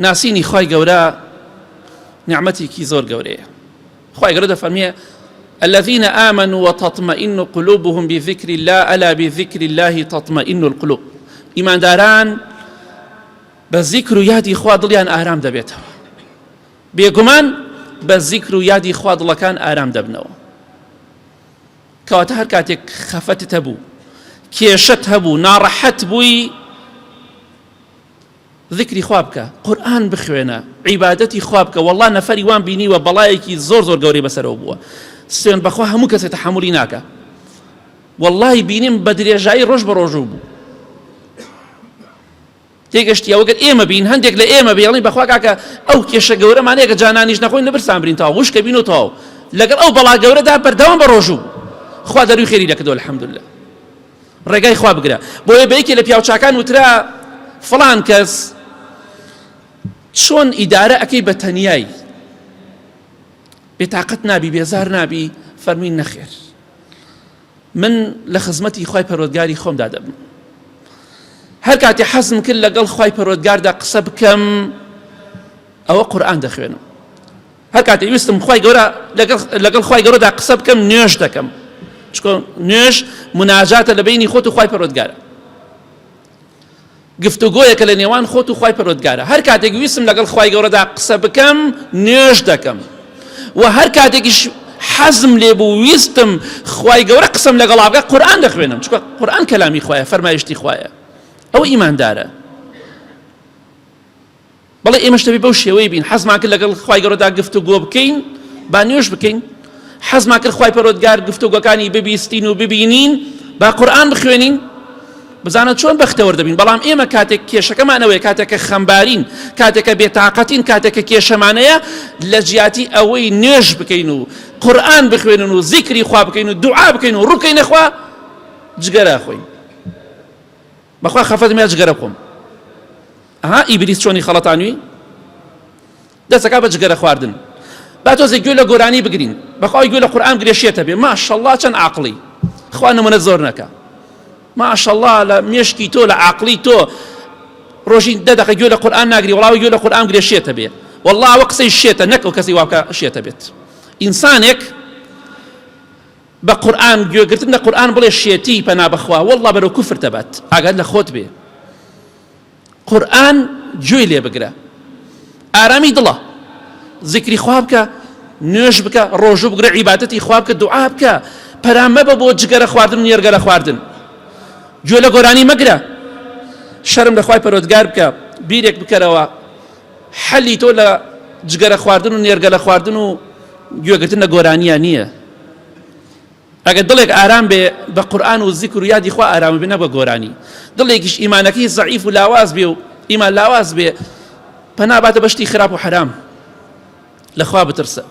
ناسینی خوای گەورە نعمەتێکی زۆر گەورەیە. خوای گەورە دەفەرمێ الذين آمنوا وتطمئن قلوبهم بذكر الله ألا بذكر الله تطمئن القلوب. إيمان داران بذكر يادي خوا دڵیان ئارام دەبێتەوە. بێگومان بذكر يادي خوا دڵەکان ئارام دەبنەوە. کەواتە هەر کاتێک خەفەتت هەبوو، کێشەت هەبوو، ناڕەحەت بووی، ذکری خوا بکە، قورئان بخوێنە، عیبادەتی خوا بکە. وەڵڵا نەفەری وان بینیوە بەڵایەکی زۆر زۆر گەورەی بەسەرەوە بووە. سوێن بەخوا هەموو کەسێک تەحەمولی ناکە. وەڵڵاهی بینیم بە درێژایی ڕۆژ بە ڕۆژوو بوو. تێگەشتیەوە گەر ئێمە بین هەندێک لە ئێمە بێڵی بەخوا کاکە ئەو کێشە گەورەمانەیە کە جانانیش نەخۆین لەبرسان برین تاوە وشکە بین و تاو لەگەڵ ئەو بەڵا گەورەدا بەردەوام بە ڕۆژوو. خوا دەروی خێری دەکردەوە الحەمدولله. ڕێگای خوا بگرە. بۆیە بە یەکێ لە پیاوچاکان وترا فڵان کەس چۆن ئیدارە ئەەکەی بە تەنیایی، بێتاقەت نابی، بێزار نابی. فەرمووی نەخێر، من لە خزمەتی خوای پەروەردگاری خۆمدا دەبم. هەر کاتێ حەزم کرد لەگەڵ خوای پەروەردگاردا قسە بکەم ئەوە قورئان دەخوێنم. هەر کاتێ ویستم خوای گەورە لەگەڵ خوای گەورەدا قسە بکەم نوێژ دەکەم، چکۆ نوێژ مناجاتە لە بینی خۆت و خوای پەروەردگارە، گفتوگۆیەکە لە نێوان خۆت و خوای پەروەردگارە. هەر کاتێک ویستم لەگەڵ خوای گەورەدا قسە بکەم نوێژ دەکەم، و هەر کاتێکیش حەزم لێ بوو ویستم خوای گەورە قسەم لەگەڵا بکە قورئان دەخوێنم، چکە قورئان کەلامی خوایە، فەرمایشتی خوایە. ئەوە ئیماندارە. بەڵێ ئێمەش دەبێت بەو شێوەیە بین، حەزمان کرد لەگەڵ خوای گەورەدا گفتوگۆ بکەین با نوێژ بکەین، حەزمان کرد خوای پەروەردگار گفتوگۆکانی ببیستین و ببینین با قورئان بخوێنین، بزانە چۆن بەختەوەر دەبین. بەڵام ئێمە کاتێک کێشەکەمانەوەی، کاتێککە خەمبارین، کاتێککە بێتاقەتین، کاتێککە کێشەمانەیە، لە جیاتی ئەوەی نوێژ بکەین و قورئان بخوێنن و زیکری خوا بکەین و دوعا بکەین و ڕووکەینە خوا، جگەرە خۆین. بەخوا خەفەتم یا جگەرە بخۆم. ئەها ئیبلیس چۆنی خەڵەتانووی دەستەکا بە جگەرە خواردن. با تۆزێک گوێ لە گۆرانی بگرین، بەخوای گوێ لە قورئان گرێشێتە بێ. ماشەڵڵا چەند عاقڵی، خوا نمونە زۆر نەکە. ماشەڵڵا لە مێشکی تۆ لە عاقڵی تۆ ڕۆژی 10 دقیقە گوێ لە قورئان ناگری، وەڵاوی گوێ لە قورئان گرێشێتە بێ. وەڵڵا ئەوە قسەی شێتە، نەک ئەو کەسی وابکە شێتە بێت. ئینسانێک بە قورئان گوێگرتن لە قورئان بڵێ شێتی پەنا بەخوا، وەڵڵا بەرەو کوفر دەبات. ئاگات لە خۆت بێ. قورئان گوێی لێ بگرە، ئارامی دڵە، زیکری خوا بکە، نوێژ بکە، ڕۆژوو بگرە، عیبادەتی خوا بکە، دوعا بکە. پەرامە بە بۆ جگەرە خواردن و نێرگەرە خواردن. گوێ لە گۆرانی مەگرە، شەرم لە خوای پەروەردگار بکە، بیرێک بکەرەوە. حەلی تۆ لە جگەرە خواردن و نێرگەرە خواردن و گوێگرتن لە گۆرانیە نییە. ئەگەر دڵێک ئارام بێ بە قورئان و زیکر و یادی خوا ئارام بێ، نە بە گۆرانی. دڵێکیش ئیمانەکەی زەعیف و لاواز بێ و ئیمان لاواز بێ، پەنا باتە بەشتی خراپ و حرام. لە خوا بترسە.